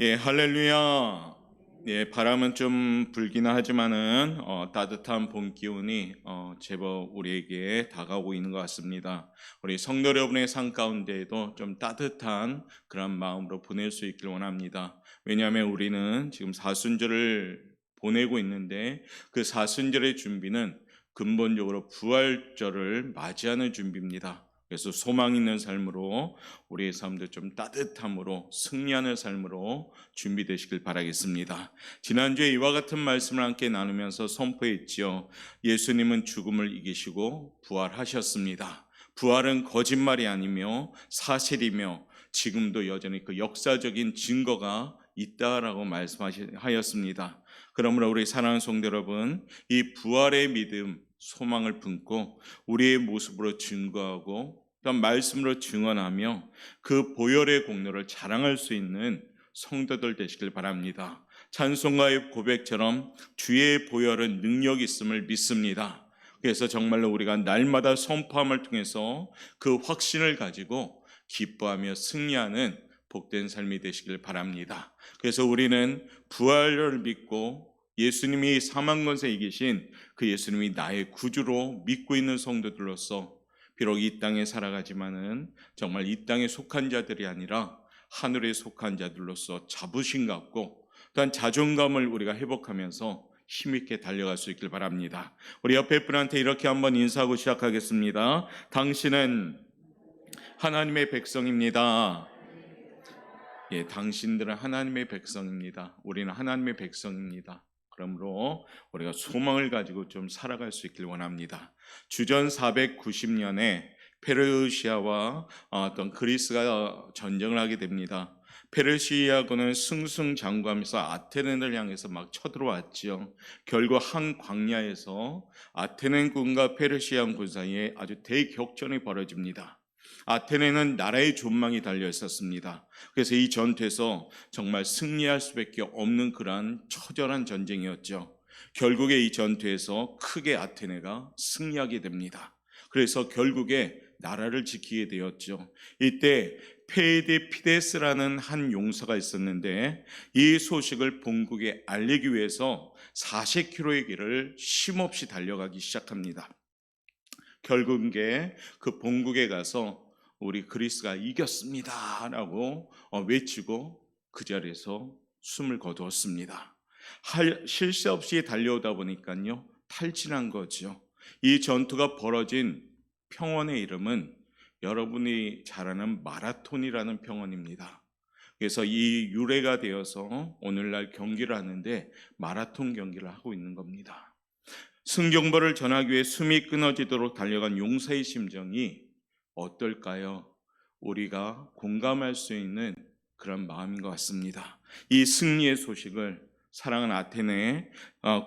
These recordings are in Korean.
예, 할렐루야. 예, 바람은 좀 불기는 하지만은 따뜻한 봄 기운이 제법 우리에게 다가오고 있는 것 같습니다. 우리 성도 여러분의 삶 가운데에도 좀 따뜻한 그런 마음으로 보낼 수 있길 원합니다. 왜냐하면 우리는 지금 사순절을 보내고 있는데 그 사순절의 준비는 근본적으로 부활절을 맞이하는 준비입니다. 그래서 소망 있는 삶으로 우리의 삶도 좀 따뜻함으로 승리하는 삶으로 준비되시길 바라겠습니다. 지난주에 이와 같은 말씀을 함께 나누면서 선포했지요. 예수님은 죽음을 이기시고 부활하셨습니다. 부활은 거짓말이 아니며 사실이며 지금도 여전히 그 역사적인 증거가 있다라고 말씀하셨습니다. 그러므로 우리 사랑하는 성도 여러분, 이 부활의 믿음, 소망을 품고 우리의 모습으로 증거하고 또한 말씀으로 증언하며 그 보혈의 공로를 자랑할 수 있는 성도들 되시길 바랍니다. 찬송가의 고백처럼 주의 보혈은 능력 있음을 믿습니다. 그래서 정말로 우리가 날마다 선포함을 통해서 그 확신을 가지고 기뻐하며 승리하는 복된 삶이 되시길 바랍니다. 그래서 우리는 부활을 믿고 예수님이 사망 권세 이기신 그 예수님이 나의 구주로 믿고 있는 성도들로서 비록 이 땅에 살아가지만은 정말 이 땅에 속한 자들이 아니라 하늘에 속한 자들로서 자부심 갖고 또한 자존감을 우리가 회복하면서 힘있게 달려갈 수 있길 바랍니다. 우리 옆에 분한테 이렇게 한번 인사하고 시작하겠습니다. 당신은 하나님의 백성입니다. 예, 당신들은 하나님의 백성입니다. 우리는 하나님의 백성입니다. 그러므로 우리가 소망을 가지고 좀 살아갈 수 있길 원합니다. 주전 490년에 페르시아와 어떤 그리스가 전쟁을 하게 됩니다. 페르시아군은 승승장구하면서 아테네를 향해서 막 쳐들어왔지요. 결국 한 광야에서 아테네군과 페르시아군 사이에 아주 대격전이 벌어집니다. 아테네는 나라의 존망이 달려 있었습니다. 그래서 이 전투에서 정말 승리할 수밖에 없는 그러한 처절한 전쟁이었죠. 결국에 이 전투에서 크게 아테네가 승리하게 됩니다. 그래서 결국에 나라를 지키게 되었죠. 이때 페이디피데스라는 한 용사가 있었는데 이 소식을 본국에 알리기 위해서 40km의 길을 쉼없이 달려가기 시작합니다. 결국에 그 본국에 가서 우리 그리스가 이겼습니다 라고 외치고 그 자리에서 숨을 거두었습니다. 쉴 새 없이 달려오다 보니까요 탈진한 거죠. 이 전투가 벌어진 평원의 이름은 여러분이 잘 아는 마라톤이라는 평원입니다. 그래서 이 유래가 되어서 오늘날 경기를 하는데 마라톤 경기를 하고 있는 겁니다. 승경보를 전하기 위해 숨이 끊어지도록 달려간 용사의 심정이 어떨까요? 우리가 공감할 수 있는 그런 마음인 것 같습니다. 이 승리의 소식을 사랑하는 아테네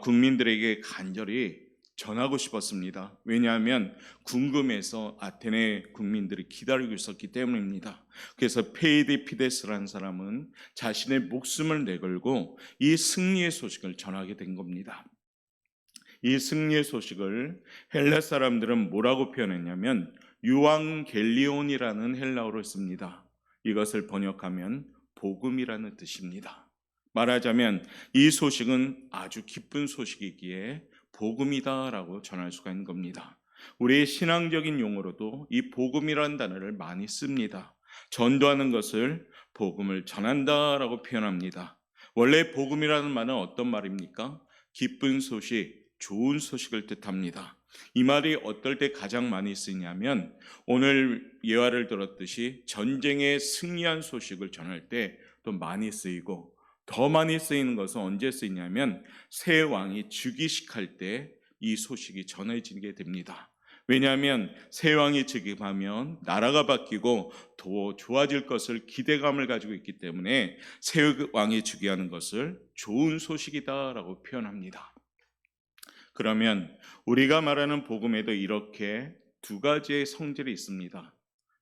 국민들에게 간절히 전하고 싶었습니다. 왜냐하면 궁금해서 아테네 국민들이 기다리고 있었기 때문입니다. 그래서 페이디피데스라는 사람은 자신의 목숨을 내걸고 이 승리의 소식을 전하게 된 겁니다. 이 승리의 소식을 헬라 사람들은 뭐라고 표현했냐면 유앙겔리온이라는 헬라어를 씁니다. 이것을 번역하면 복음이라는 뜻입니다. 말하자면 이 소식은 아주 기쁜 소식이기에 복음이다라고 전할 수가 있는 겁니다. 우리의 신앙적인 용어로도 이 복음이라는 단어를 많이 씁니다. 전도하는 것을 복음을 전한다라고 표현합니다. 원래 복음이라는 말은 어떤 말입니까? 기쁜 소식, 좋은 소식을 뜻합니다. 이 말이 어떨 때 가장 많이 쓰이냐면 오늘 예화를 들었듯이 전쟁에 승리한 소식을 전할 때 또 많이 쓰이고 더 많이 쓰이는 것은 언제 쓰이냐면 새 왕이 즉위식할 때 이 소식이 전해지게 됩니다. 왜냐하면 새 왕이 즉위하면 나라가 바뀌고 더 좋아질 것을 기대감을 가지고 있기 때문에 새 왕이 즉위하는 것을 좋은 소식이다라고 표현합니다. 그러면 우리가 말하는 복음에도 이렇게 두 가지의 성질이 있습니다.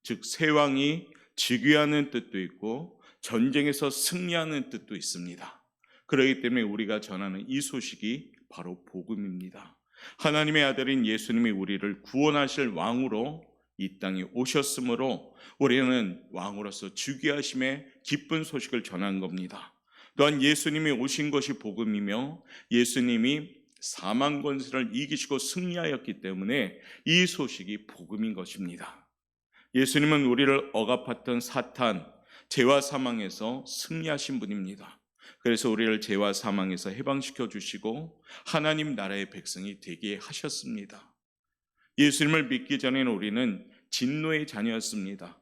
즉 새 왕이 즉위하는 뜻도 있고 전쟁에서 승리하는 뜻도 있습니다. 그렇기 때문에 우리가 전하는 이 소식이 바로 복음입니다. 하나님의 아들인 예수님이 우리를 구원하실 왕으로 이 땅에 오셨으므로 우리는 왕으로서 즉위하심의 기쁜 소식을 전한 겁니다. 또한 예수님이 오신 것이 복음이며 예수님이 사망 권세를 이기시고 승리하였기 때문에 이 소식이 복음인 것입니다. 예수님은 우리를 억압했던 사탄, 죄와 사망에서 승리하신 분입니다. 그래서 우리를 죄와 사망에서 해방시켜 주시고 하나님 나라의 백성이 되게 하셨습니다. 예수님을 믿기 전에는 우리는 진노의 자녀였습니다.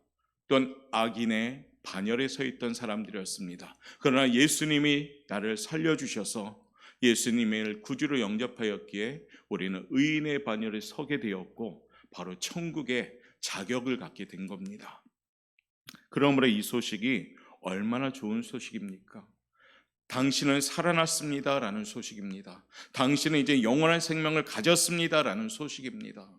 또한 악인의 반열에 서 있던 사람들이었습니다. 그러나 예수님이 나를 살려주셔서 예수님을 구주로 영접하였기에 우리는 의인의 반열에 서게 되었고 바로 천국의 자격을 갖게 된 겁니다. 그러므로 이 소식이 얼마나 좋은 소식입니까? 당신은 살아났습니다라는 소식입니다. 당신은 이제 영원한 생명을 가졌습니다라는 소식입니다.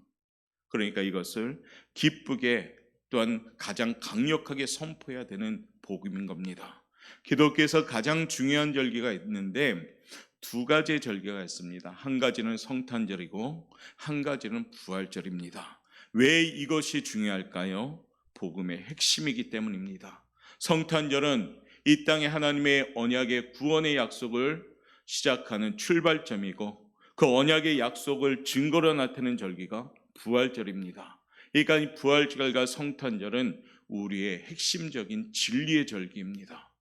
그러니까 이것을 기쁘게 또한 가장 강력하게 선포해야 되는 복음인 겁니다. 기독교에서 가장 중요한 절기가 있는데 두 가지의 절기가 있습니다. 한 가지는 성탄절이고 한 가지는 부활절입니다. 왜 이것이 중요할까요? 복음의 핵심이기 때문입니다. 성탄절은 이 땅에 하나님의 언약의 구원의 약속을 시작하는 출발점이고 그 언약의 약속을 증거로 나타내는 절기가 부활절입니다. 그러니까 이 부활절과 성탄절은 우리의 핵심적인 진리의 절기입니다.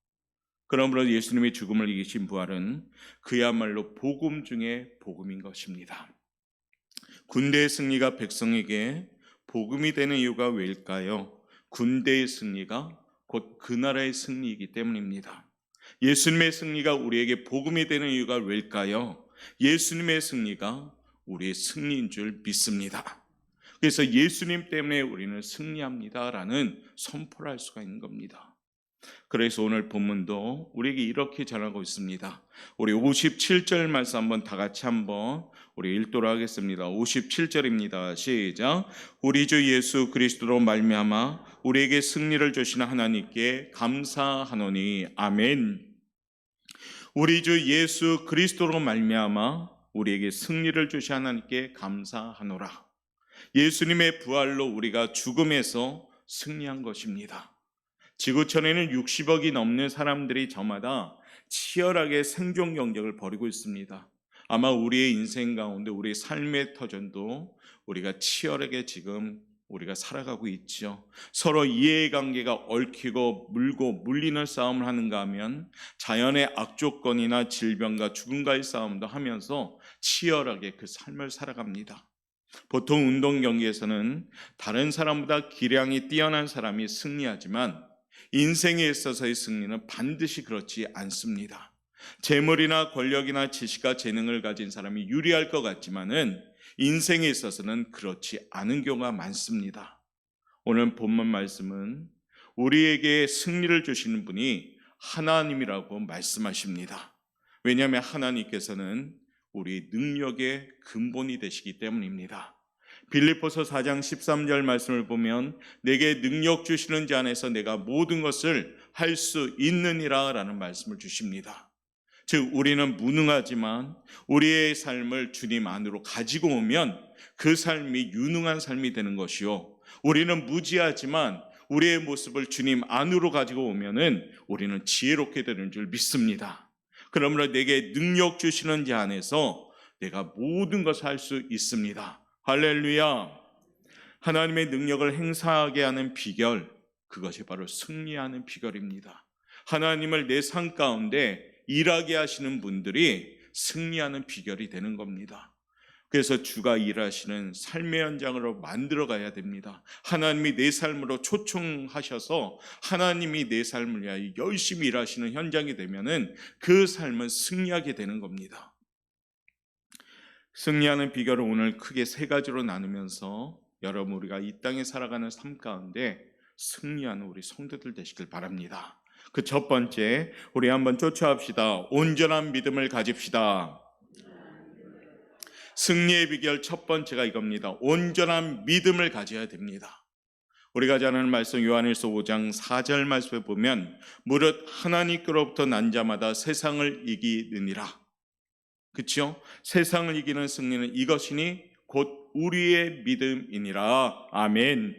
그러므로 예수님의 죽음을 이기신 부활은 그야말로 복음 중에 복음인 것입니다. 군대의 승리가 백성에게 복음이 되는 이유가 왜일까요? 군대의 승리가 곧 그 나라의 승리이기 때문입니다. 예수님의 승리가 우리에게 복음이 되는 이유가 왜일까요? 예수님의 승리가 우리의 승리인 줄 믿습니다. 그래서 예수님 때문에 우리는 승리합니다라는 선포를 할 수가 있는 겁니다. 그래서 오늘 본문도 우리에게 이렇게 전하고 있습니다. 우리 57절 말씀 한번 다 같이 한번 우리 읽도록 하겠습니다. 57절입니다. 시작. 우리 주 예수 그리스도로 말미암아 우리에게 승리를 주시는 하나님께 감사하노니 아멘. 우리 주 예수 그리스도로 말미암아 우리에게 승리를 주신 하나님께 감사하노라. 예수님의 부활로 우리가 죽음에서 승리한 것입니다. 지구촌에는 60억이 넘는 사람들이 저마다 치열하게 생존 경쟁을 벌이고 있습니다. 아마 우리의 인생 가운데 우리의 삶의 터전도 우리가 치열하게 지금 우리가 살아가고 있죠. 서로 이해관계가 얽히고 물고 물리는 싸움을 하는가 하면 자연의 악조건이나 질병과 죽음과의 싸움도 하면서 치열하게 그 삶을 살아갑니다. 보통 운동 경기에서는 다른 사람보다 기량이 뛰어난 사람이 승리하지만 인생에 있어서의 승리는 반드시 그렇지 않습니다. 재물이나 권력이나 지식과 재능을 가진 사람이 유리할 것 같지만은 인생에 있어서는 그렇지 않은 경우가 많습니다. 오늘 본문 말씀은 우리에게 승리를 주시는 분이 하나님이라고 말씀하십니다. 왜냐하면 하나님께서는 우리 능력의 근본이 되시기 때문입니다. 빌립보서 4장 13절 말씀을 보면 내게 능력 주시는 자 안에서 내가 모든 것을 할 수 있느니라 라는 말씀을 주십니다. 즉 우리는 무능하지만 우리의 삶을 주님 안으로 가지고 오면 그 삶이 유능한 삶이 되는 것이요, 우리는 무지하지만 우리의 모습을 주님 안으로 가지고 오면은 우리는 지혜롭게 되는 줄 믿습니다. 그러므로 내게 능력 주시는 자 안에서 내가 모든 것을 할 수 있습니다. 할렐루야. 하나님의 능력을 행사하게 하는 비결, 그것이 바로 승리하는 비결입니다. 하나님을 내 삶 가운데 일하게 하시는 분들이 승리하는 비결이 되는 겁니다. 그래서 주가 일하시는 삶의 현장으로 만들어 가야 됩니다. 하나님이 내 삶으로 초청하셔서 하나님이 내 삶을 위하여 열심히 일하시는 현장이 되면은 그 삶은 승리하게 되는 겁니다. 승리하는 비결을 오늘 크게 세 가지로 나누면서 여러분 우리가 이 땅에 살아가는 삶 가운데 승리하는 우리 성도들 되시길 바랍니다. 그 첫 번째, 우리 한번 쫓아합시다. 온전한 믿음을 가집시다. 승리의 비결 첫 번째가 이겁니다. 온전한 믿음을 가져야 됩니다. 우리가 잘 아는 말씀 요한일서 5장 4절 말씀에 보면 무릇 하나님께로부터 난 자마다 세상을 이기느니라. 그렇죠? 세상을 이기는 승리는 이것이니 곧 우리의 믿음이니라. 아멘.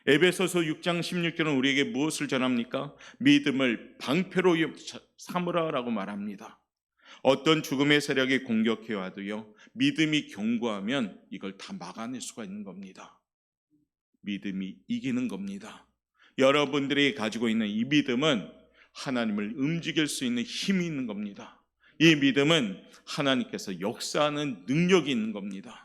에베소서 6장 16절은 우리에게 무엇을 전합니까? 믿음을 방패로 삼으라라고 말합니다. 어떤 죽음의 세력이 공격해 와도요, 믿음이 견고하면 이걸 다 막아낼 수가 있는 겁니다. 믿음이 이기는 겁니다. 여러분들이 가지고 있는 이 믿음은 하나님을 움직일 수 있는 힘이 있는 겁니다. 이 믿음은 하나님께서 역사하는 능력이 있는 겁니다.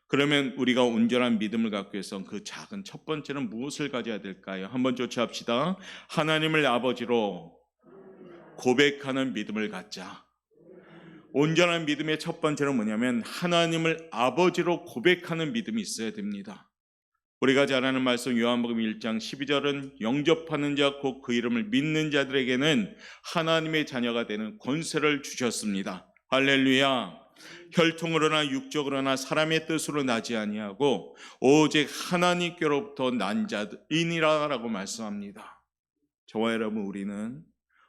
그러면 우리가 온전한 믿음을 갖기 위해서 그 작은 첫 번째는 무엇을 가져야 될까요? 한번 조치합시다. 하나님을 아버지로 고백하는 믿음을 갖자. 온전한 믿음의 첫 번째는 뭐냐면 하나님을 아버지로 고백하는 믿음이 있어야 됩니다. 우리가 잘 아는 말씀 요한복음 1장 12절은 영접하는 자 곧 그 이름을 믿는 자들에게는 하나님의 자녀가 되는 권세를 주셨습니다. 할렐루야. 혈통으로나 육적으로나 사람의 뜻으로 나지 아니하고 오직 하나님께로부터 난 자들이니라라고 말씀합니다. 저와 여러분, 우리는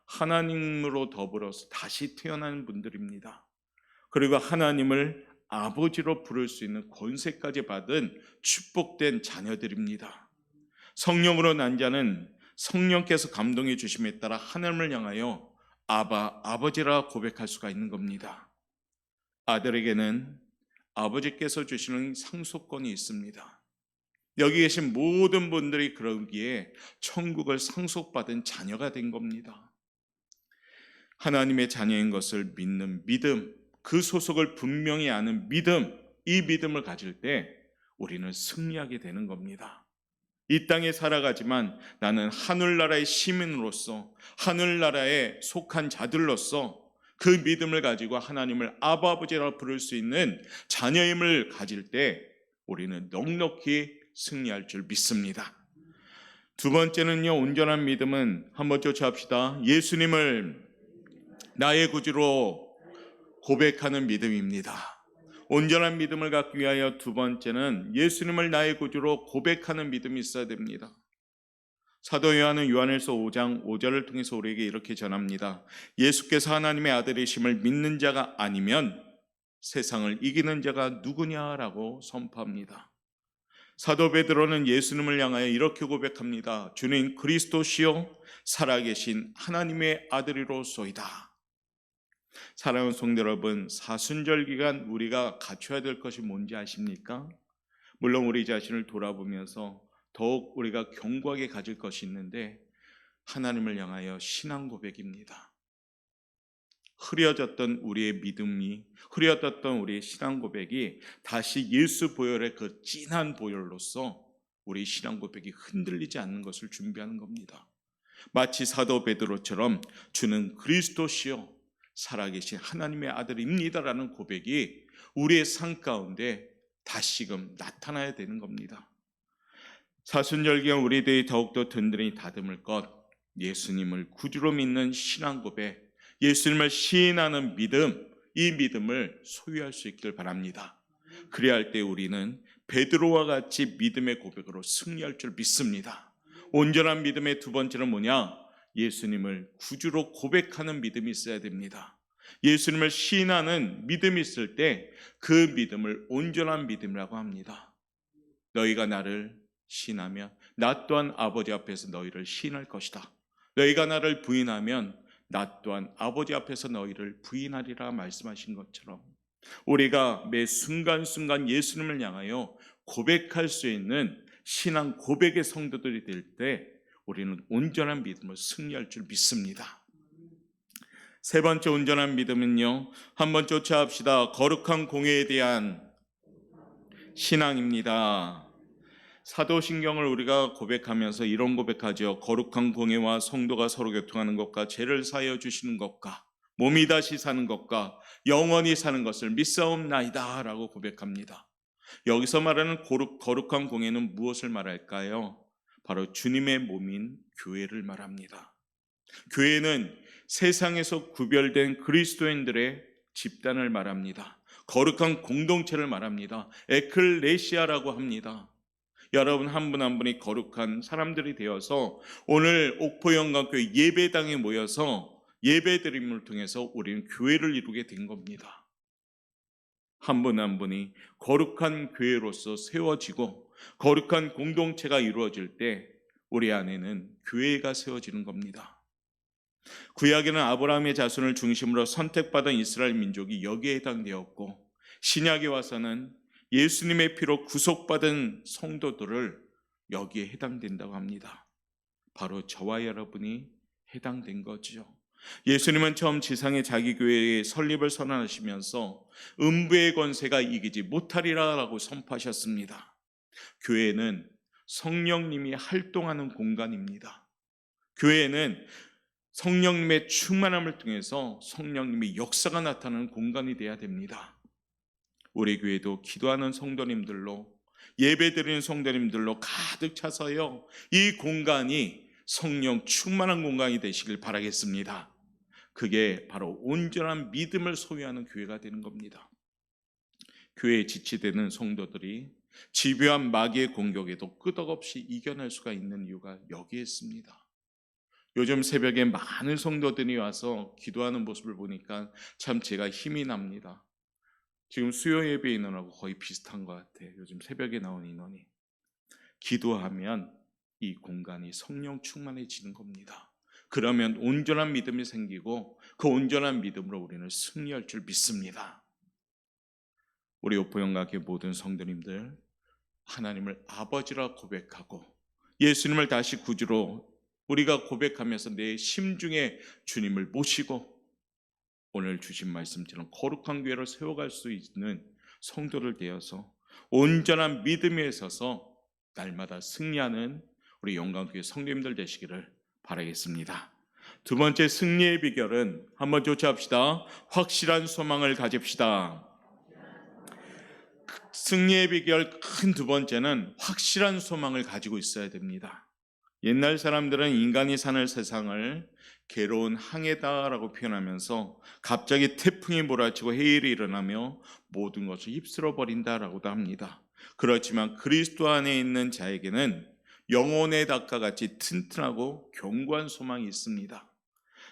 하나님으로 더불어서 다시 태어난 분들입니다. 그리고 하나님을 아버지로 부를 수 있는 권세까지 받은 축복된 자녀들입니다. 성령으로 난 자는 성령께서 감동해 주심에 따라 하나님을 향하여 아버지라 고백할 수가 있는 겁니다. 아들에게는 아버지께서 주시는 상속권이 있습니다. 여기 계신 모든 분들이 그러기에 천국을 상속받은 자녀가 된 겁니다. 하나님의 자녀인 것을 믿는 믿음, 그 소속을 분명히 아는 믿음, 이 믿음을 가질 때 우리는 승리하게 되는 겁니다. 이 땅에 살아가지만 나는 하늘나라의 시민으로서, 하늘나라에 속한 자들로서 그 믿음을 가지고 하나님을 아버지라 부를 수 있는 자녀임을 가질 때 우리는 넉넉히 승리할 줄 믿습니다. 두 번째는요, 온전한 믿음은 한번 조치합시다. 예수님을 나의 구주로 고백하는 믿음입니다. 온전한 믿음을 갖기 위하여 두 번째는 예수님을 나의 구주로 고백하는 믿음이 있어야 됩니다. 사도 요한은 요한일서 5장 5절을 통해서 우리에게 이렇게 전합니다. 예수께서 하나님의 아들이심을 믿는 자가 아니면 세상을 이기는 자가 누구냐라고 선포합니다. 사도 베드로는 예수님을 향하여 이렇게 고백합니다. 주는 그리스도시요 살아계신 하나님의 아들이로소이다. 사랑하는 성도 여러분, 사순절 기간 우리가 갖춰야 될 것이 뭔지 아십니까? 물론 우리 자신을 돌아보면서 더욱 우리가 견고하게 가질 것이 있는데 하나님을 향하여 신앙 고백입니다. 흐려졌던 우리의 믿음이, 흐려졌던 우리의 신앙 고백이 다시 예수 보혈의 그 진한 보혈로서 우리 신앙 고백이 흔들리지 않는 것을 준비하는 겁니다. 마치 사도 베드로처럼 주는 그리스도시요 살아계신 하나님의 아들입니다라는 고백이 우리의 삶 가운데 다시금 나타나야 되는 겁니다. 사순절 기간 우리들이 더욱더 든든히 다듬을 것, 예수님을 구주로 믿는 신앙 고백, 예수님을 시인하는 믿음, 이 믿음을 소유할 수 있길 바랍니다. 그래야 할 때 우리는 베드로와 같이 믿음의 고백으로 승리할 줄 믿습니다. 온전한 믿음의 두 번째는 뭐냐? 예수님을 구주로 고백하는 믿음이 있어야 됩니다. 예수님을 시인하는 믿음이 있을 때 그 믿음을 온전한 믿음이라고 합니다. 너희가 나를 시인하면 나 또한 아버지 앞에서 너희를 시인할 것이다. 너희가 나를 부인하면 나 또한 아버지 앞에서 너희를 부인하리라 말씀하신 것처럼 우리가 매 순간순간 예수님을 향하여 고백할 수 있는 신앙 고백의 성도들이 될 때 우리는 온전한 믿음을 승리할 줄 믿습니다. 세 번째 온전한 믿음은요, 한번 쫓아합시다. 거룩한 공예에 대한 신앙입니다. 사도신경을 우리가 고백하면서 이런 고백하죠. 거룩한 공예와 성도가 서로 교통하는 것과 죄를 사하여 주시는 것과 몸이 다시 사는 것과 영원히 사는 것을 믿사옵나이다 라고 고백합니다. 여기서 말하는 거룩한 공예는 무엇을 말할까요? 바로 주님의 몸인 교회를 말합니다. 교회는 세상에서 구별된 그리스도인들의 집단을 말합니다. 거룩한 공동체를 말합니다. 에클레시아라고 합니다. 여러분 한 분 한 분이 거룩한 사람들이 되어서 오늘 옥포영광교회 예배당에 모여서 예배드림을 통해서 우리는 교회를 이루게 된 겁니다. 한 분 한 분이 거룩한 교회로서 세워지고 거룩한 공동체가 이루어질 때 우리 안에는 교회가 세워지는 겁니다. 구약에는 아브라함의 자손을 중심으로 선택받은 이스라엘 민족이 여기에 해당되었고, 신약에 와서는 예수님의 피로 구속받은 성도들을 여기에 해당된다고 합니다. 바로 저와 여러분이 해당된 거죠. 예수님은 처음 지상의 자기 교회의 설립을 선언하시면서 음부의 권세가 이기지 못하리라라고 선포하셨습니다. 교회는 성령님이 활동하는 공간입니다. 교회는 성령님의 충만함을 통해서 성령님의 역사가 나타나는 공간이 되어야 됩니다. 우리 교회도 기도하는 성도님들로, 예배드리는 성도님들로 가득 차서요, 이 공간이 성령 충만한 공간이 되시길 바라겠습니다. 그게 바로 온전한 믿음을 소유하는 교회가 되는 겁니다. 교회에 지치되는 성도들이 집요한 마귀의 공격에도 끄떡없이 이겨낼 수가 있는 이유가 여기에 있습니다. 요즘 새벽에 많은 성도들이 와서 기도하는 모습을 보니까 참 제가 힘이 납니다. 지금 수요 예배 인원하고 거의 비슷한 것 같아요. 요즘 새벽에 나온 인원이. 기도하면 이 공간이 성령 충만해지는 겁니다. 그러면 온전한 믿음이 생기고 그 온전한 믿음으로 우리는 승리할 줄 믿습니다. 우리 오포영각의 모든 성도님들, 하나님을 아버지라 고백하고 예수님을 다시 구주로 우리가 고백하면서 내 심중에 주님을 모시고 오늘 주신 말씀처럼 거룩한 교회를 세워갈 수 있는 성도를 되어서 온전한 믿음에 있어서 날마다 승리하는 우리 영광교회 성도님들 되시기를 바라겠습니다. 두 번째 승리의 비결은 한번 조치합시다. 확실한 소망을 가집시다. 승리의 비결 큰 두 번째는 확실한 소망을 가지고 있어야 됩니다. 옛날 사람들은 인간이 사는 세상을 괴로운 항해다라고 표현하면서 갑자기 태풍이 몰아치고 해일이 일어나며 모든 것을 휩쓸어 버린다라고도 합니다. 그렇지만 그리스도 안에 있는 자에게는 영혼의 닭과 같이 튼튼하고 견고한 소망이 있습니다.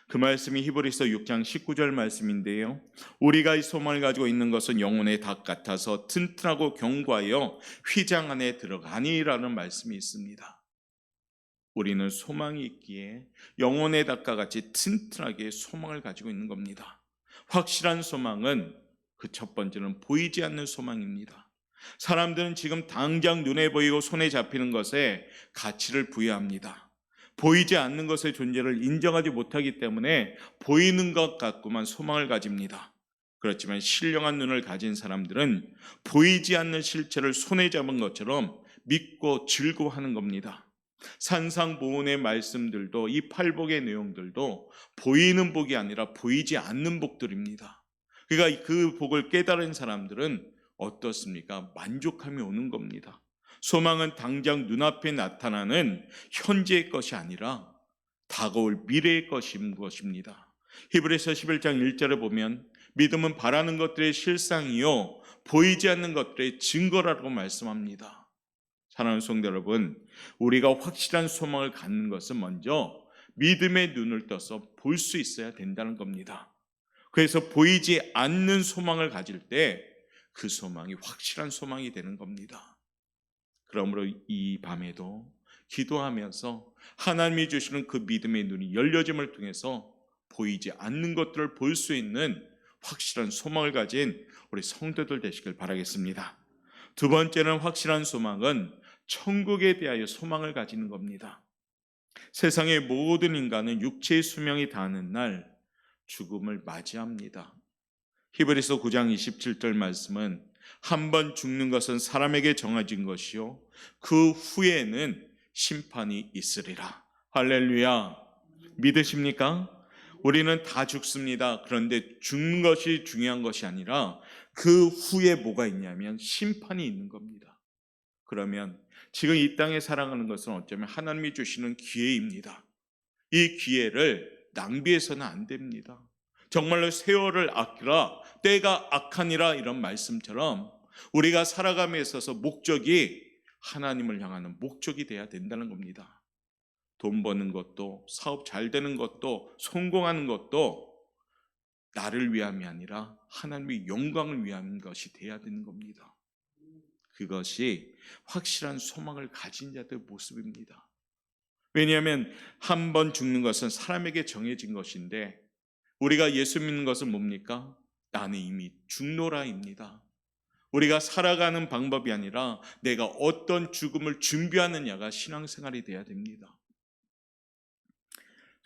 그 말씀이 히브리서 6장 19절 말씀인데요, 우리가 이 소망을 가지고 있는 것은 영혼의 닭 같아서 튼튼하고 견고하여 휘장 안에 들어가니라는 말씀이 있습니다. 우리는 소망이 있기에 영혼의 닭과 같이 튼튼하게 소망을 가지고 있는 겁니다. 확실한 소망은 그 첫 번째는 보이지 않는 소망입니다. 사람들은 지금 당장 눈에 보이고 손에 잡히는 것에 가치를 부여합니다. 보이지 않는 것의 존재를 인정하지 못하기 때문에 보이는 것 갖고만 소망을 가집니다. 그렇지만 신령한 눈을 가진 사람들은 보이지 않는 실체를 손에 잡은 것처럼 믿고 즐거워하는 겁니다. 산상보훈의 말씀들도, 이 팔복의 내용들도 보이는 복이 아니라 보이지 않는 복들입니다. 그러니까 그 복을 깨달은 사람들은 어떻습니까? 만족함이 오는 겁니다. 소망은 당장 눈앞에 나타나는 현재의 것이 아니라 다가올 미래의 것인 것입니다. 히브리서 11장 1절에 보면 믿음은 바라는 것들의 실상이요 보이지 않는 것들의 증거라고 말씀합니다. 사랑하는 성도 여러분, 우리가 확실한 소망을 갖는 것은 먼저 믿음의 눈을 떠서 볼 수 있어야 된다는 겁니다. 그래서 보이지 않는 소망을 가질 때 그 소망이 확실한 소망이 되는 겁니다. 그러므로 이 밤에도 기도하면서 하나님이 주시는 그 믿음의 눈이 열려짐을 통해서 보이지 않는 것들을 볼 수 있는 확실한 소망을 가진 우리 성도들 되시길 바라겠습니다. 두 번째는 확실한 소망은 천국에 대하여 소망을 가지는 겁니다. 세상의 모든 인간은 육체의 수명이 닿는 날 죽음을 맞이합니다. 히브리서 9장 27절 말씀은 한 번 죽는 것은 사람에게 정해진 것이요 그 후에는 심판이 있으리라. 할렐루야. 믿으십니까? 우리는 다 죽습니다. 그런데 죽는 것이 중요한 것이 아니라 그 후에 뭐가 있냐면 심판이 있는 겁니다. 그러면 지금 이 땅에 살아가는 것은 어쩌면 하나님이 주시는 기회입니다. 이 기회를 낭비해서는 안 됩니다. 정말로 세월을 아끼라 때가 악하니라 이런 말씀처럼 우리가 살아감에 있어서 목적이 하나님을 향하는 목적이 돼야 된다는 겁니다. 돈 버는 것도, 사업 잘 되는 것도, 성공하는 것도 나를 위함이 아니라 하나님의 영광을 위한 것이 돼야 되는 겁니다. 그것이 확실한 소망을 가진 자들의 모습입니다. 왜냐하면 한 번 죽는 것은 사람에게 정해진 것인데 우리가 예수 믿는 것은 뭡니까? 나는 이미 죽노라입니다. 우리가 살아가는 방법이 아니라 내가 어떤 죽음을 준비하느냐가 신앙생활이 돼야 됩니다.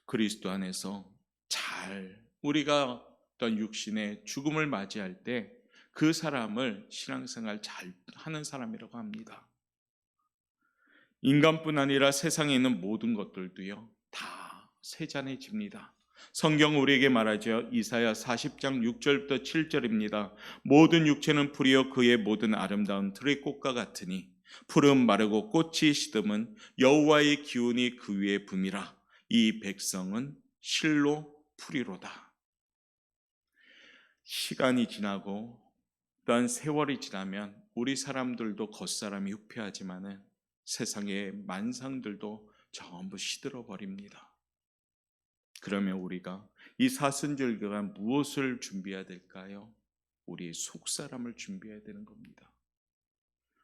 그리스도 안에서 잘 우리가 어떤 육신의 죽음을 맞이할 때 그 사람을 신앙생활 잘 하는 사람이라고 합니다. 인간뿐 아니라 세상에 있는 모든 것들도요, 다 세잔해집니다. 성경 우리에게 말하죠. 이사야 40장 6절부터 7절입니다. 모든 육체는 풀이요 그의 모든 아름다운 들의 꽃과 같으니 푸른 마르고 꽃이 시듬은 여호와의 기운이 그 위에 붐이라. 이 백성은 실로 풀이로다. 시간이 지나고 또한 세월이 지나면 우리 사람들도 겉사람이 후패하지만은 세상의 만상들도 전부 시들어 버립니다. 그러면 우리가 이 사순절기가 무엇을 준비해야 될까요? 우리의 속사람을 준비해야 되는 겁니다.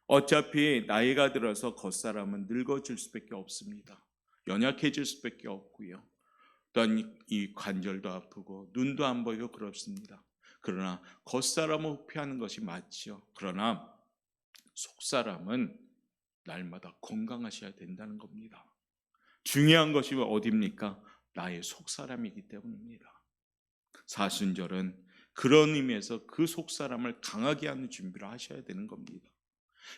어차피 나이가 들어서 겉사람은 늙어질 수밖에 없습니다. 연약해질 수밖에 없고요. 또한 이 관절도 아프고 눈도 안 보이고 그렇습니다. 그러나 겉사람은 후패하는 것이 맞죠. 그러나 속사람은 날마다 건강하셔야 된다는 겁니다. 중요한 것이 어디입니까? 나의 속사람이기 때문입니다. 사순절은 그런 의미에서 그 속사람을 강하게 하는 준비를 하셔야 되는 겁니다.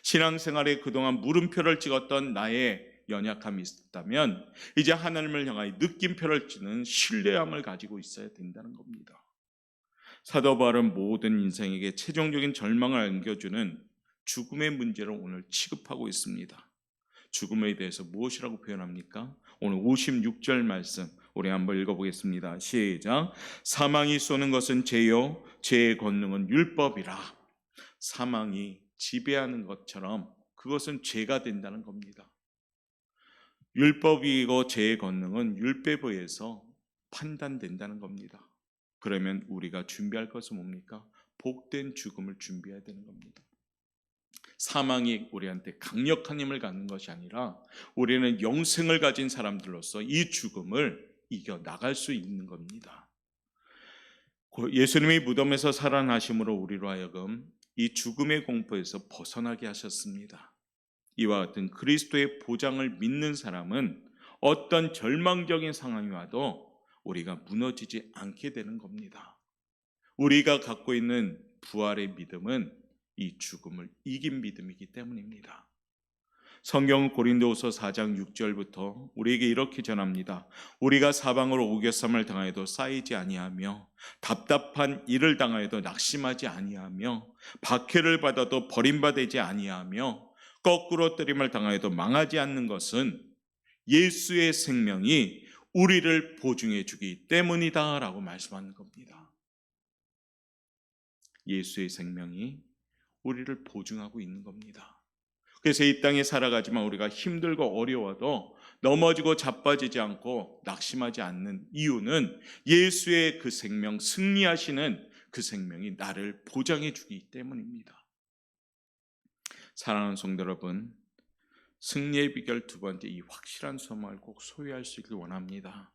신앙생활에 그동안 물음표를 찍었던 나의 연약함이 있었다면 이제 하나님을 향하여 느낌표를 찍는 신뢰함을 가지고 있어야 된다는 겁니다. 사도 바울은 모든 인생에게 최종적인 절망을 안겨주는 죽음의 문제를 오늘 취급하고 있습니다. 죽음에 대해서 무엇이라고 표현합니까? 오늘 56절 말씀 우리 한번 읽어보겠습니다. 시작. 사망이 쏘는 것은 죄요 죄의 권능은 율법이라. 사망이 지배하는 것처럼 그것은 죄가 된다는 겁니다. 율법이고 죄의 권능은 율법에 의해서 판단된다는 겁니다. 그러면 우리가 준비할 것은 뭡니까? 복된 죽음을 준비해야 되는 겁니다. 사망이 우리한테 강력한 힘을 갖는 것이 아니라 우리는 영생을 가진 사람들로서 이 죽음을 이겨나갈 수 있는 겁니다. 예수님이 무덤에서 살아나심으로 우리로 하여금 이 죽음의 공포에서 벗어나게 하셨습니다. 이와 같은 그리스도의 보장을 믿는 사람은 어떤 절망적인 상황이 와도 우리가 무너지지 않게 되는 겁니다. 우리가 갖고 있는 부활의 믿음은 이 죽음을 이긴 믿음이기 때문입니다. 성경 고린도후서 4장 6절부터 우리에게 이렇게 전합니다. 우리가 사방으로 오겨삼을 당하여도 쌓이지 아니하며 답답한 일을 당하여도 낙심하지 아니하며 박해를 받아도 버림받지 아니하며 거꾸로 뜨림을 당하여도 망하지 않는 것은 예수의 생명이 우리를 보증해 주기 때문이다 라고 말씀하는 겁니다. 예수의 생명이 우리를 보증하고 있는 겁니다. 그래서 이 땅에 살아가지만 우리가 힘들고 어려워도 넘어지고 자빠지지 않고 낙심하지 않는 이유는 예수의 그 생명, 승리하시는 그 생명이 나를 보장해 주기 때문입니다. 사랑하는 성도 여러분, 승리의 비결 두 번째, 이 확실한 소망을 꼭 소유할 수 있길 원합니다.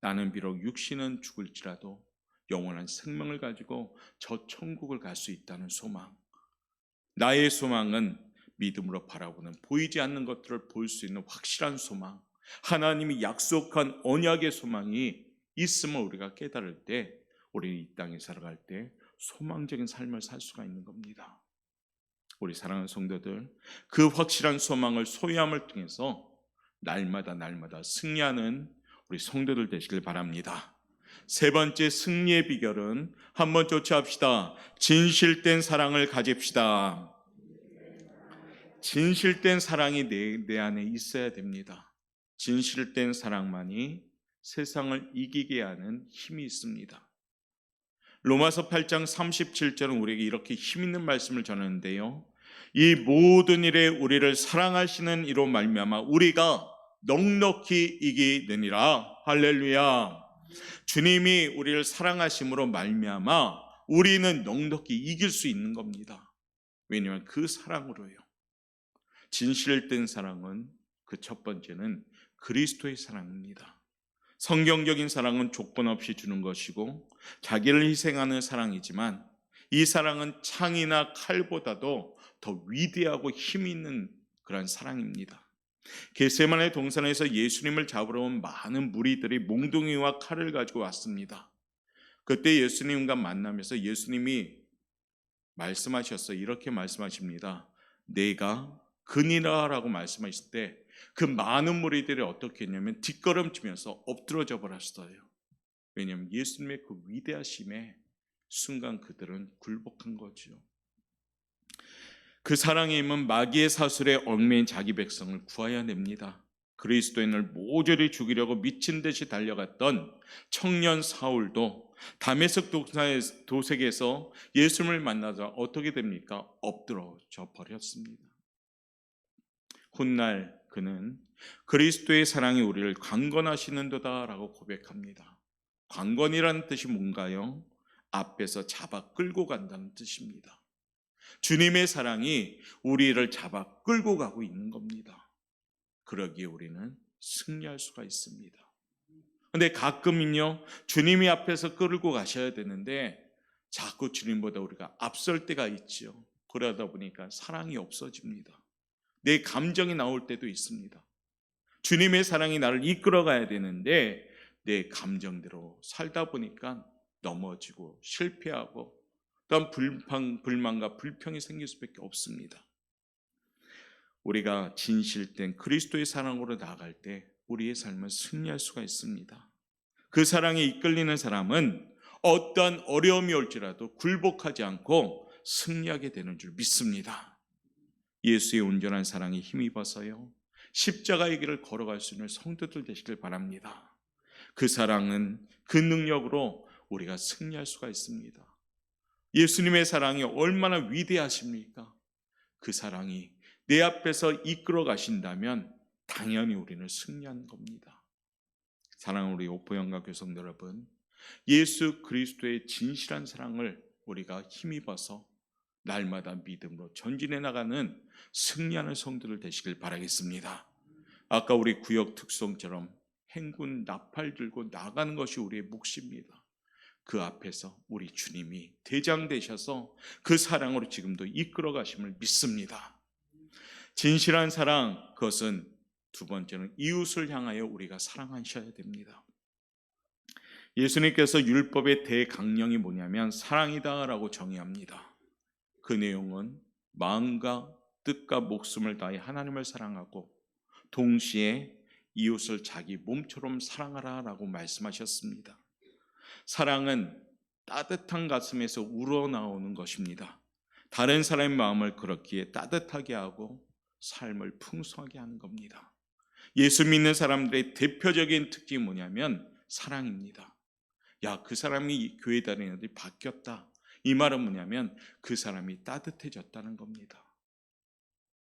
나는 비록 육신은 죽을지라도 영원한 생명을 가지고 저 천국을 갈 수 있다는 소망. 나의 소망은 믿음으로 바라보는 보이지 않는 것들을 볼 수 있는 확실한 소망, 하나님이 약속한 언약의 소망이 있음을 우리가 깨달을 때 우리 이 땅에 살아갈 때 소망적인 삶을 살 수가 있는 겁니다. 우리 사랑하는 성도들, 그 확실한 소망을 소유함을 통해서 날마다 승리하는 우리 성도들 되시길 바랍니다. 세 번째 승리의 비결은 한번 쫓아합시다. 진실된 사랑을 가집시다. 진실된 사랑이 내 안에 있어야 됩니다. 진실된 사랑만이 세상을 이기게 하는 힘이 있습니다. 로마서 8장 37절은 우리에게 이렇게 힘있는 말씀을 전하는데요. 이 모든 일에 우리를 사랑하시는 이로 말미암아 우리가 넉넉히 이기느니라. 할렐루야. 주님이 우리를 사랑하심으로 말미암아 우리는 넉넉히 이길 수 있는 겁니다. 왜냐하면 그 사랑으로요. 진실된 사랑은 그 첫 번째는 그리스도의 사랑입니다. 성경적인 사랑은 조건 없이 주는 것이고 자기를 희생하는 사랑이지만 이 사랑은 창이나 칼보다도 더 위대하고 힘 있는 그런 사랑입니다. 겟세마네 동산에서 예수님을 잡으러 온 많은 무리들이 몽둥이와 칼을 가지고 왔습니다. 그때 예수님과 만나면서 예수님이 말씀하셨어요. 이렇게 말씀하십니다. 내가 그니라라고 말씀하실 때 그 많은 무리들이 어떻게 했냐면 뒷걸음치면서 엎드러져 버렸어요. 왜냐하면 예수님의 그 위대하심에 순간 그들은 굴복한 거죠. 그 사랑의 힘은 마귀의 사슬에 얽매인 자기 백성을 구하여 냅니다. 그리스도인을 모조리 죽이려고 미친 듯이 달려갔던 청년 사울도 다메섹 도색에서 예수님을 만나자 어떻게 됩니까? 엎드러져 버렸습니다. 훗날 그는 그리스도의 사랑이 우리를 강건하시는도다라고 고백합니다. 강건이라는 뜻이 뭔가요? 앞에서 잡아 끌고 간다는 뜻입니다. 주님의 사랑이 우리를 잡아 끌고 가고 있는 겁니다. 그러기에 우리는 승리할 수가 있습니다. 근데 가끔은요, 주님이 앞에서 끌고 가셔야 되는데 자꾸 주님보다 우리가 앞설 때가 있죠. 그러다 보니까 사랑이 없어집니다. 내 감정이 나올 때도 있습니다. 주님의 사랑이 나를 이끌어 가야 되는데 내 감정대로 살다 보니까 넘어지고 실패하고 또한 불만과 불평이 생길 수밖에 없습니다. 우리가 진실된 그리스도의 사랑으로 나아갈 때 우리의 삶은 승리할 수가 있습니다. 그 사랑에 이끌리는 사람은 어떠한 어려움이 올지라도 굴복하지 않고 승리하게 되는 줄 믿습니다. 예수의 온전한 사랑에 힘입어서요, 십자가의 길을 걸어갈 수 있는 성도들 되시길 바랍니다. 그 사랑은 그 능력으로 우리가 승리할 수가 있습니다. 예수님의 사랑이 얼마나 위대하십니까? 그 사랑이 내 앞에서 이끌어 가신다면 당연히 우리는 승리한 겁니다. 사랑하는 우리 오포영과 교성 여러분, 예수 그리스도의 진실한 사랑을 우리가 힘입어서 날마다 믿음으로 전진해 나가는 승리하는 성도들 되시길 바라겠습니다. 아까 우리 구역 특성처럼 행군 나팔 들고 나가는 것이 우리의 몫입니다. 그 앞에서 우리 주님이 대장 되셔서 그 사랑으로 지금도 이끌어 가심을 믿습니다. 진실한 사랑, 그것은 두 번째는 이웃을 향하여 우리가 사랑하셔야 됩니다. 예수님께서 율법의 대강령이 뭐냐면 사랑이다라고 정의합니다. 그 내용은 마음과 뜻과 목숨을 다해 하나님을 사랑하고 동시에 이웃을 자기 몸처럼 사랑하라라고 말씀하셨습니다. 사랑은 따뜻한 가슴에서 우러나오는 것입니다. 다른 사람의 마음을 그렇기에 따뜻하게 하고 삶을 풍성하게 하는 겁니다. 예수 믿는 사람들의 대표적인 특징이 뭐냐면 사랑입니다. 야, 그 사람이 교회 다니는 애들이 바뀌었다. 이 말은 뭐냐면 그 사람이 따뜻해졌다는 겁니다.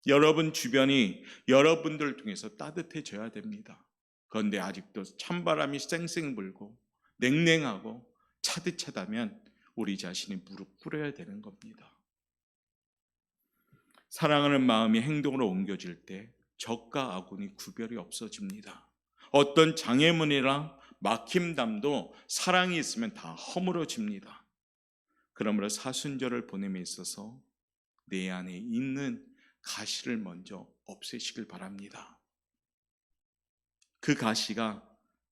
여러분 주변이 여러분들 통해서 따뜻해져야 됩니다. 그런데 아직도 찬바람이 쌩쌩 불고 냉랭하고 차디차다면 우리 자신이 무릎 꿇어야 되는 겁니다. 사랑하는 마음이 행동으로 옮겨질 때 적과 아군이 구별이 없어집니다. 어떤 장애물이나 막힘담도 사랑이 있으면 다 허물어집니다. 그러므로 사순절을 보냄에 있어서 내 안에 있는 가시를 먼저 없애시길 바랍니다. 그 가시가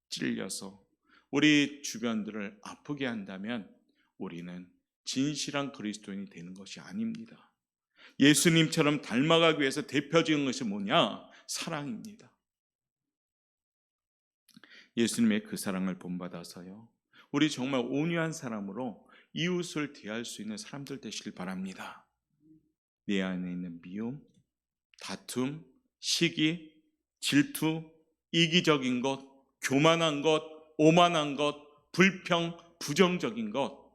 찔려서 우리 주변들을 아프게 한다면 우리는 진실한 그리스도인이 되는 것이 아닙니다. 예수님처럼 닮아가기 위해서 대표적인 것이 뭐냐? 사랑입니다. 예수님의 그 사랑을 본받아서요, 우리 정말 온유한 사람으로 이웃을 대할 수 있는 사람들 되시길 바랍니다. 내 안에 있는 미움, 다툼, 시기, 질투, 이기적인 것, 교만한 것, 오만한 것, 불평, 부정적인 것,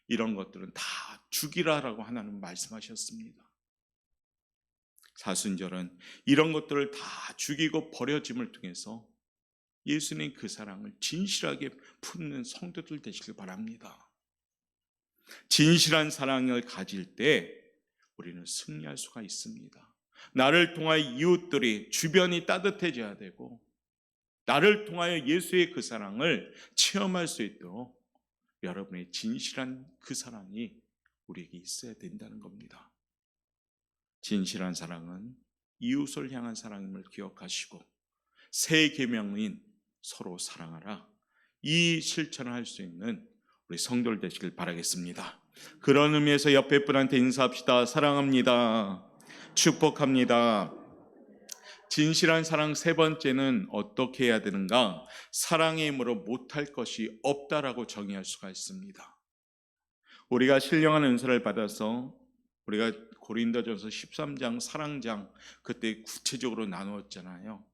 이런 것들은 다 죽이라라고 하나님 말씀하셨습니다. 사순절은 이런 것들을 다 죽이고 버려짐을 통해서 예수님 그 사랑을 진실하게 품는 성도들 되시길 바랍니다. 진실한 사랑을 가질 때 우리는 승리할 수가 있습니다. 나를 통하여 이웃들이 주변이 따뜻해져야 되고 나를 통하여 예수의 그 사랑을 체험할 수 있도록 여러분의 진실한 그 사랑이 우리에게 있어야 된다는 겁니다. 진실한 사랑은 이웃을 향한 사랑임을 기억하시고 새 계명인 서로 사랑하라, 이 실천을 할 수 있는 우리 성도들 되시길 바라겠습니다. 그런 의미에서 옆에 분한테 인사합시다. 사랑합니다. 축복합니다. 진실한 사랑 세 번째는 어떻게 해야 되는가? 사랑의 힘으로 못할 것이 없다라고 정의할 수가 있습니다. 우리가 신령한 은사를 받아서 우리가 고린도전서 13장 사랑장 그때 구체적으로 나누었잖아요.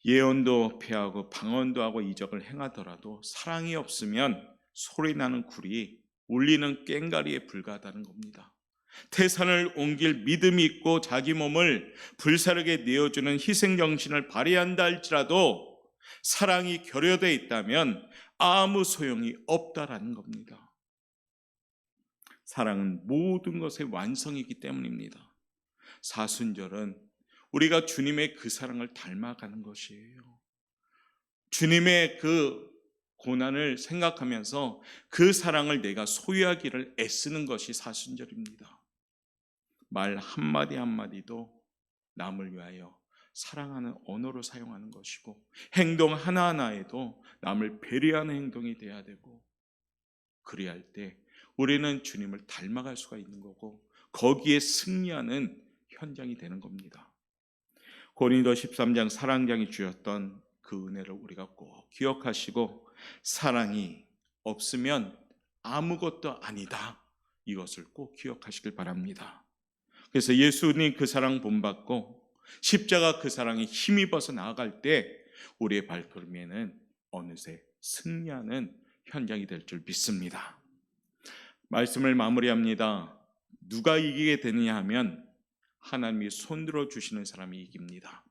예언도 폐하고 방언도 하고 이적을 행하더라도 사랑이 없으면 소리나는 굴이 울리는 꽹과리에 불과하다는 겁니다. 태산을 옮길 믿음이 있고 자기 몸을 불사르게 내어주는 희생정신을 발휘한다 할지라도 사랑이 결여되어 있다면 아무 소용이 없다라는 겁니다. 사랑은 모든 것의 완성이기 때문입니다. 사순절은 우리가 주님의 그 사랑을 닮아가는 것이에요. 주님의 그 고난을 생각하면서 그 사랑을 내가 소유하기를 애쓰는 것이 사순절입니다. 말 한마디 한마디도 남을 위하여 사랑하는 언어로 사용하는 것이고 행동 하나하나에도 남을 배려하는 행동이 돼야 되고 그리할 때 우리는 주님을 닮아갈 수가 있는 거고 거기에 승리하는 현장이 되는 겁니다. 고린도 13장 사랑장이 주셨던 그 은혜를 우리가 꼭 기억하시고 사랑이 없으면 아무것도 아니다, 이것을 꼭 기억하시길 바랍니다. 그래서 예수님 그 사랑 본받고 십자가 그 사랑에 힘입어서 나아갈 때 우리의 발걸음에는 어느새 승리하는 현장이 될 줄 믿습니다. 말씀을 마무리합니다. 누가 이기게 되느냐 하면 하나님이 손들어 주시는 사람이 이깁니다.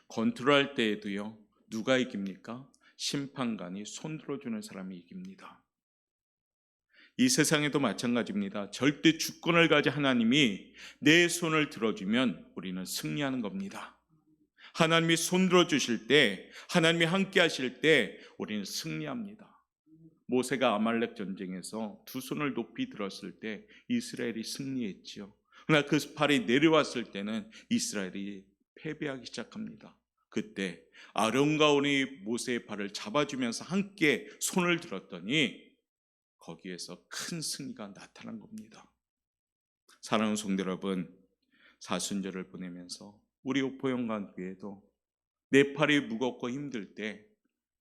건투할 때에도요, 누가 이깁니까? 심판관이 손들어 주는 사람이 이깁니다. 이 세상에도 마찬가지입니다. 절대 주권을 가진 하나님이 내 손을 들어주면 우리는 승리하는 겁니다. 하나님이 손들어 주실 때, 하나님이 함께 하실 때 우리는 승리합니다. 모세가 아말렉 전쟁에서 두 손을 높이 들었을 때 이스라엘이 승리했지요. 그러나 그 팔이 내려왔을 때는 이스라엘이 패배하기 시작합니다. 그때 아론과 홀이 모세의 팔을 잡아주면서 함께 손을 들었더니 거기에서 큰 승리가 나타난 겁니다. 사랑하는 성도 여러분, 사순절을 보내면서 우리 오포영광교회도 내 팔이 무겁고 힘들 때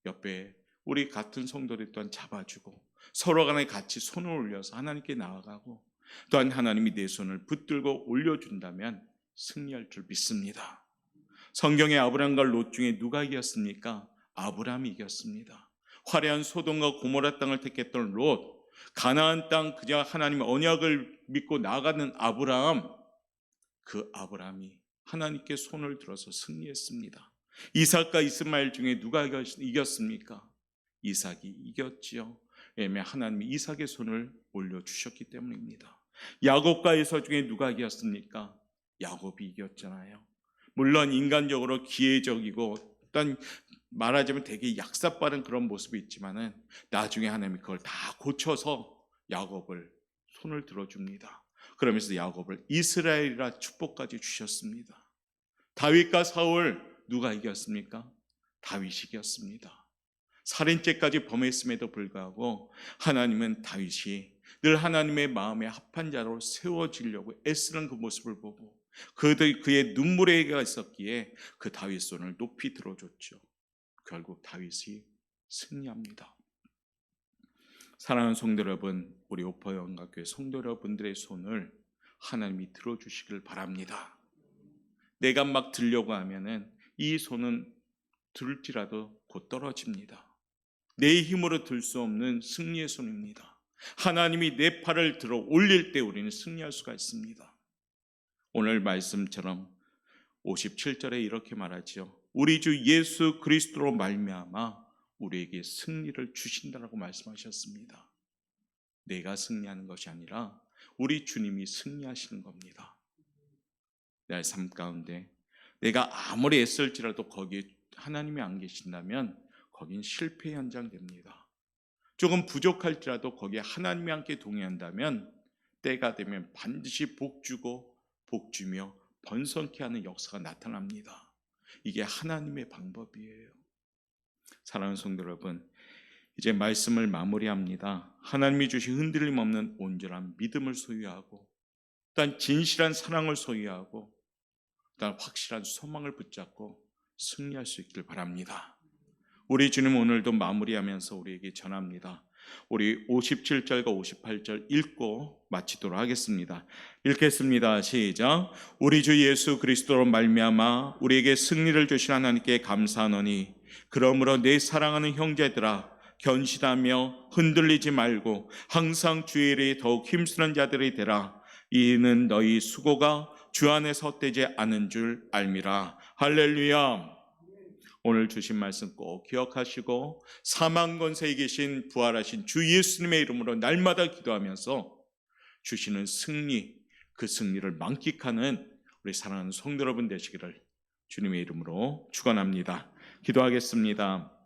옆에 우리 같은 성도들 또한 잡아주고 서로 간에 같이 손을 올려서 하나님께 나아가고 또한 하나님이 내 손을 붙들고 올려준다면 승리할 줄 믿습니다. 성경의 아브람과 롯 중에 누가 이겼습니까? 아브람이 이겼습니다. 화려한 소돔과 고모라 땅을 택했던 롯, 가나안 땅 그냥 하나님의 언약을 믿고 나가는 아브람, 그 아브람이 하나님께 손을 들어서 승리했습니다. 이삭과 이스마엘 중에 누가 이겼습니까? 이삭이 이겼지요. 왜냐하면 하나님이 이삭의 손을 올려주셨기 때문입니다. 야곱과 에서 중에 누가 이겼습니까? 야곱이 이겼잖아요. 물론 인간적으로 기회적이고 일단 말하자면 되게 약삭빠른 그런 모습이 있지만은 나중에 하나님이 그걸 다 고쳐서 야곱을 손을 들어줍니다. 그러면서 야곱을 이스라엘이라 축복까지 주셨습니다. 다윗과 사울 누가 이겼습니까? 다윗이 이겼습니다. 살인죄까지 범했음에도 불구하고 하나님은 다윗이 늘 하나님의 마음에 합한 자로 세워지려고 애쓰는 그 모습을 보고 그의 눈물의 해가 있었기에 그 다윗 손을 높이 들어줬죠. 결국 다윗이 승리합니다. 사랑하는 성도 여러분, 우리 오포영광교회 성도 여러분들의 손을 하나님이 들어주시길 바랍니다. 내가 막 들려고 하면은 이 손은 들지라도 곧 떨어집니다. 내 힘으로 들 수 없는 승리의 손입니다. 하나님이 내 팔을 들어 올릴 때 우리는 승리할 수가 있습니다. 오늘 말씀처럼 57절에 이렇게 말하죠. 우리 주 예수 그리스도로 말미암아 우리에게 승리를 주신다라고 말씀하셨습니다. 내가 승리하는 것이 아니라 우리 주님이 승리하시는 겁니다. 내 삶 가운데 내가 아무리 애쓸지라도 거기에 하나님이 안 계신다면 거긴 실패 현장 됩니다. 조금 부족할지라도 거기에 하나님이 함께 동의한다면 때가 되면 반드시 복주고 복주며 번성케 하는 역사가 나타납니다. 이게 하나님의 방법이에요. 사랑하는 성도 여러분, 이제 말씀을 마무리합니다. 하나님이 주신 흔들림 없는 온전한 믿음을 소유하고, 일단 진실한 사랑을 소유하고, 일단 확실한 소망을 붙잡고 승리할 수 있길 바랍니다. 우리 주님 오늘도 마무리하면서 우리에게 전합니다. 우리 57절과 58절 읽고 마치도록 하겠습니다. 읽겠습니다. 시작. 우리 주 예수 그리스도로 말미암아 우리에게 승리를 주신 하나님께 감사하노니 그러므로 내 사랑하는 형제들아 견실하며 흔들리지 말고 항상 주의 일에 더욱 힘쓰는 자들이 되라. 이는 너희 수고가 주 안에서 헛되지 않은 줄 알미라. 할렐루야. 오늘 주신 말씀 꼭 기억하시고 사망 권세에 계신 부활하신 주 예수님의 이름으로 날마다 기도하면서 주시는 승리, 그 승리를 만끽하는 우리 사랑하는 성도 여러분 되시기를 주님의 이름으로 축원합니다. 기도하겠습니다.